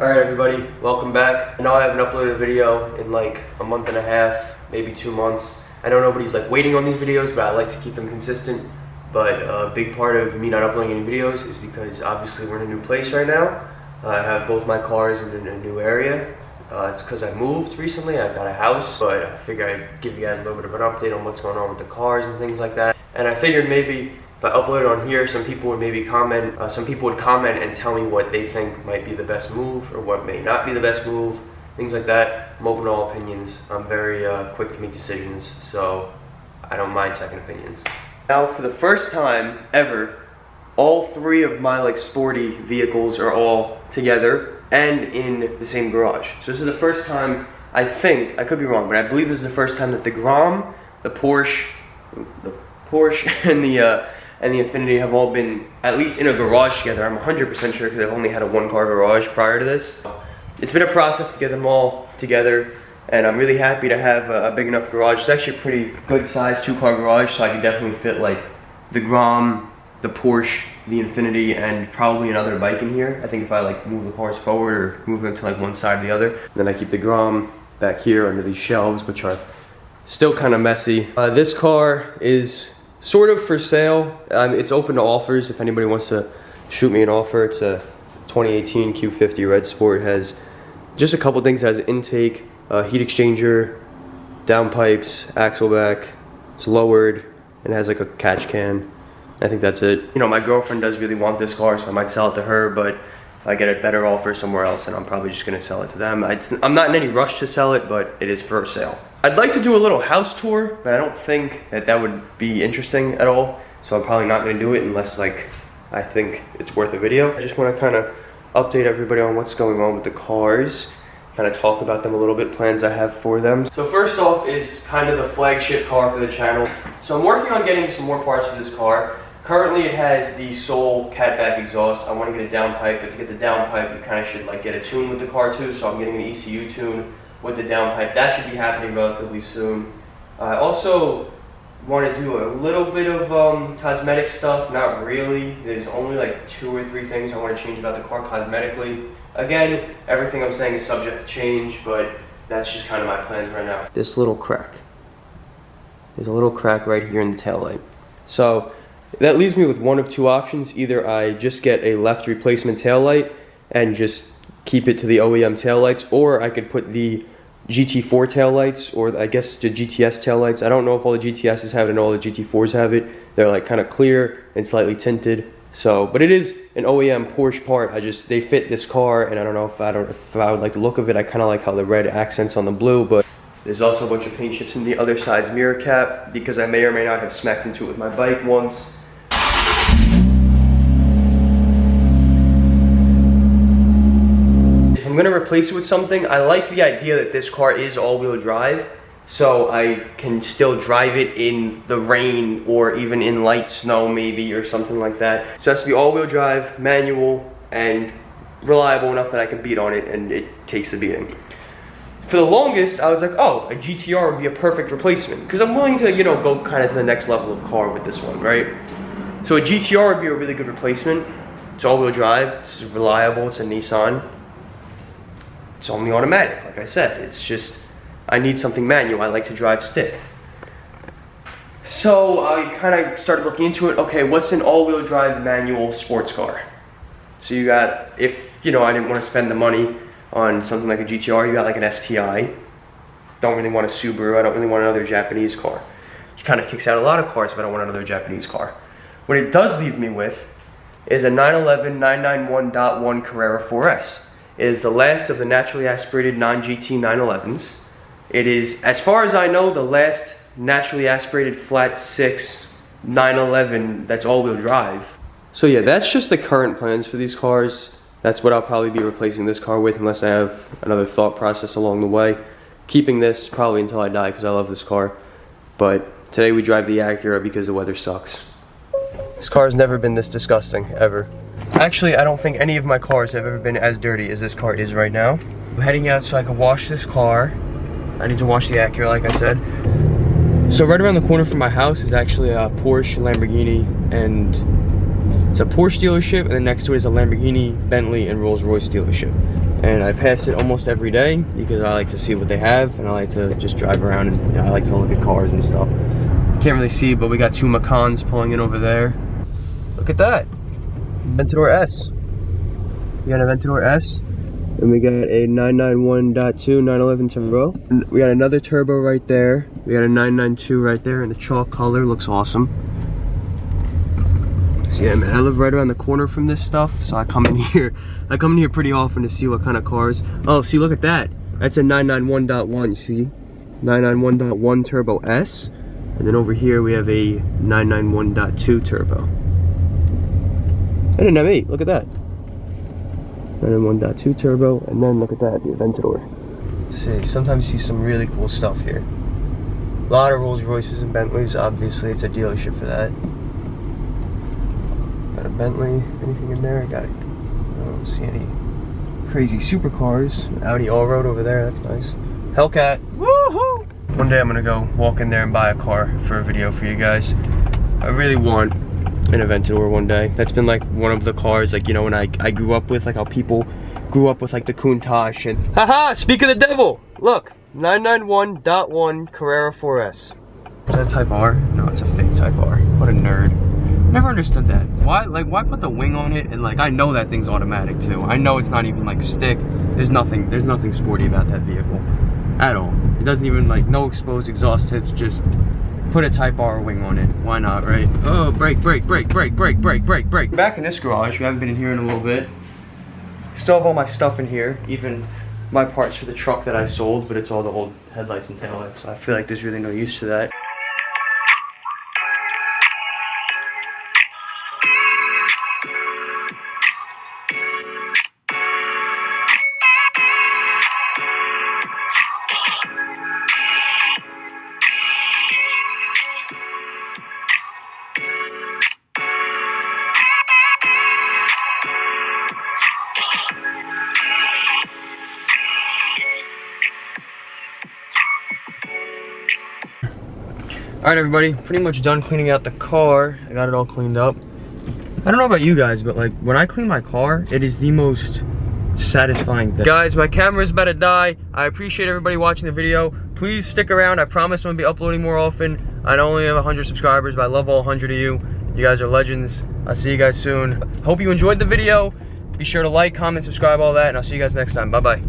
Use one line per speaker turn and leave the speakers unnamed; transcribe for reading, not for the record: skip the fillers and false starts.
Alright everybody, welcome back. I know I haven't uploaded a video in like a month and a half, maybe 2 months. I know nobody's like waiting on these videos, but I like to keep them consistent. But a big part of me not uploading any videos is because obviously we're in a new place right now. I have both my cars in a new area. It's because I moved recently, I got a house, but I figured I'd give you guys a little bit of an update on what's going on with the cars and things like that. And I figured maybe if I upload it on here, some people would maybe comment, and tell me what they think might be the best move or what may not be the best move, things like that. I'm open to all opinions. I'm very quick to make decisions, so I don't mind second opinions. Now, for the first time ever, all three of my like sporty vehicles are all together and in the same garage. So this is the first time, I think, I could be wrong, but I believe this is the first time that the Grom, the Porsche and the Infiniti have all been at least in a garage together. I'm 100% sure because I've only had a one-car garage prior to this. It's been a process to get them all together, and I'm really happy to have a big enough garage. It's actually a pretty good size 2-car garage, so I can definitely fit like the Grom, the Porsche, the Infiniti, and probably another bike in here. I think if I like move the cars forward or move them to like one side or the other. Then I keep the Grom back here under these shelves, which are still kind of messy. This car is sort of for sale. It's open to offers if anybody wants to shoot me an offer. It's a 2018 Q50 Red Sport. It has just a couple things. It has intake, heat exchanger, downpipes, axle back. It's lowered and it has like a catch can. I think that's it. You know, my girlfriend does really want this car, so I might sell it to her, but if I get a better offer somewhere else, then I'm probably just gonna sell it to them. I'm not in any rush to sell it, but it is for sale. I'd like to do a little house tour, but I don't think that would be interesting at all. So I'm probably not gonna do it unless like I think it's worth a video. I just wanna kind of update everybody on what's going on with the cars, kind of talk about them a little bit, plans I have for them. So first off is kind of the flagship car for the channel. So I'm working on getting some more parts for this car. Currently it has the Soul catback exhaust. I want to get a downpipe, but to get the downpipe you kind of should like get a tune with the car too, so I'm getting an ECU tune with the downpipe. That should be happening relatively soon. I also want to do a little bit of cosmetic stuff, not really. There's only like 2 or 3 things I want to change about the car cosmetically. Again, everything I'm saying is subject to change, but that's just kind of my plans right now. This little crack. There's a little crack right here in the taillight. So that leaves me with one of 2 options. Either I just get a left replacement taillight and just keep it to the OEM taillights, or I could put the GT4 taillights, or I guess the GTS taillights. I don't know if all the GTSs have it and all the GT4s have it. They're like kind of clear and slightly tinted. So, but it is an OEM Porsche part. They fit this car, and I don't know if I would like the look of it. I kind of like how the red accents on the blue, but there's also a bunch of paint chips in the other side's mirror cap because I may or may not have smacked into it with my bike once. If I'm gonna replace it with something, I like the idea that this car is all-wheel drive, so I can still drive it in the rain or even in light snow maybe or something like that. So it has to be all-wheel drive, manual, and reliable enough that I can beat on it and it takes the beating. For the longest, I was like, oh, a GTR would be a perfect replacement because I'm willing to, you know, go kind of to the next level of car with this one, right? So a GTR would be a really good replacement. It's all-wheel drive, it's reliable, it's a Nissan. It's only automatic, like I said. It's just, I need something manual. I like to drive stick. So I kind of started looking into it. Okay, what's an all-wheel drive manual sports car? So you got, if, you know, I didn't want to spend the money on something like a GTR, you got like an STI. Don't really want a Subaru. I don't really want another Japanese car. It kind of kicks out a lot of cars if I don't want another Japanese car. What it does leave me with is a 911 991.1 Carrera 4S. It is the last of the naturally aspirated non-GT 911s. It is, as far as I know, the last naturally aspirated flat 6 911 that's all-wheel drive. So yeah, that's just the current plans for these cars. That's what I'll probably be replacing this car with unless I have another thought process along the way. Keeping this probably until I die because I love this car. But today we drive the Acura because the weather sucks. This car has never been this disgusting, ever. Actually, I don't think any of my cars have ever been as dirty as this car is right now. I'm heading out so I can wash this car. I need to wash the Acura, like I said. So right around the corner from my house is actually a Porsche, Lamborghini, and it's a Porsche dealership, and then next to it is a Lamborghini, Bentley, and Rolls-Royce dealership. and I pass it almost every day because I like to see what they have, and I like to just drive around, and I like to look at cars and stuff. Can't really see, but we got two Macans pulling in over there. Look at that, Aventador S. We got an Aventador S, and we got a 991.2 911 turbo. And we got another turbo right there. We got a 992 right there in the chalk color. Looks awesome. So yeah, man, I live right around the corner from this stuff, so I come in here. I come in here pretty often to see what kind of cars. Oh, see, look at that. That's a 991.1. You see, 991.1 turbo S, and then over here we have a 991.2 turbo. And an M8. Look at that. 991.2 turbo, and then look at that, the Aventador. See, sometimes you see some really cool stuff here. A lot of Rolls Royces and Bentleys. Obviously, it's a dealership for that. Got a Bentley. Anything in there? I got it. I don't see any crazy supercars. Audi Allroad over there. That's nice. Hellcat. Woohoo! One day I'm gonna go walk in there and buy a car for a video for you guys. I really want an Aventador one day. That's been like one of the cars, like, you know, when I grew up with, like how people grew up with like the Countach and haha, speak of the devil, look, 991.1 Carrera 4S. Is that Type R? No, it's a fake Type R. What a nerd. Never understood that. Why put the wing on it? And like, I know that thing's automatic too. I know it's not even like stick. There's nothing sporty about that vehicle at all. It doesn't even, like, no exposed exhaust tips, just put a Type R wing on it. Why not, right? Oh, brake. Back in this garage. We haven't been in here in a little bit. Still have all my stuff in here, even my parts for the truck that I sold, but it's all the old headlights and taillights, so I feel like there's really no use to that. Alright everybody, pretty much done cleaning out the car. I got it all cleaned up. I don't know about you guys, but like when I clean my car, it is the most satisfying thing. Guys, my camera's about to die. I appreciate everybody watching the video. Please stick around. I promise I'm gonna be uploading more often. I only have 100 subscribers, but I love all 100 of you. You guys are legends. I'll see you guys soon. Hope you enjoyed the video. Be sure to like, comment, subscribe, all that, and I'll see you guys next time. Bye-bye.